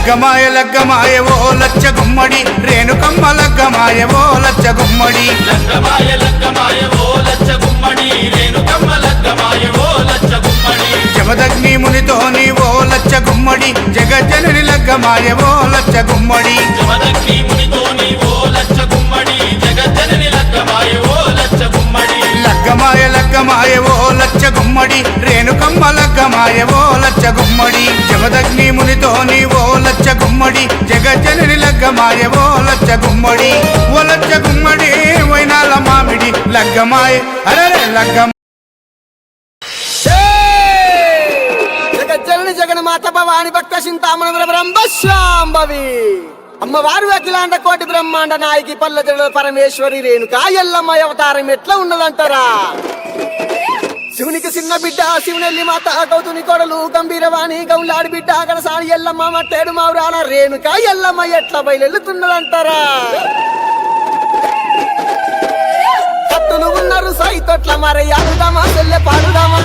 లగ్గమాయ లగ్గమాయ ఓ లచ్చ గుమ్మడి రేణుకమ్మ లగ్గమాయ ఓ లచ్చ గుమ్మడి లగ్గమాయ లగ్గమాయ ఓ లచ్చ గుమ్మడి రేణుకమ్మ లగ్గమాయ ఓ లచ్చ గుమ్మడి జమదగ్ని మునితోని ఓ లచ్చ గుమ్మడి జగజ్జనని లగ్గమాయ ఓ లచ్చ గుమ్మడి జమదగ్ని మునితోని ఓ లచ్చ గుమ్మడి జగజ్జనని లగ్గమాయ ఓ లచ్చ గుమ్మడి లగ్గమాయ లగ్గమాయ ఓ లచ్చ గుమ్మడి రేణుకమ్మ లగ్గమాయ ఓ లచ్చ గుమ్మడి జమదగ్ని మునితోని ఓ లచ్చ గుమ్మడి జగజ్జనని లగ్గమాయ ఓ లచ్చ గుమ్మడి ఓ లచ్చ గుమ్మడి వైనాల మామిడి లగ్గమాయ అరే లగ్గమ జగజ్జనని జగన్మాత భవాని భక్త చింతామణ బ్రహ్మశాంభవి అమ్మవారు అఖిలాండ కోటి బ్రహ్మాండ నాయకి పల్లె పరమేశ్వరి రేణుకా ఎల్లమ్మ అవతారం ఎట్లా ఉన్నదంటారా? శివునికి చిన్న బిడ్డ శివునెల్లి మాత కౌతుని కొడలు గంభీరవాణి గౌలాడి బిడ్డ కడసాని ఎల్లమ్మ మట్టేడు మావురాల రేణుకా ఎల్లమ్మ ఎట్లా బయలుతున్నదంటారా? కత్తులు ఉన్నారు సైతొట్ల మరి ఆడుదామా చెల్లె పాడుదామా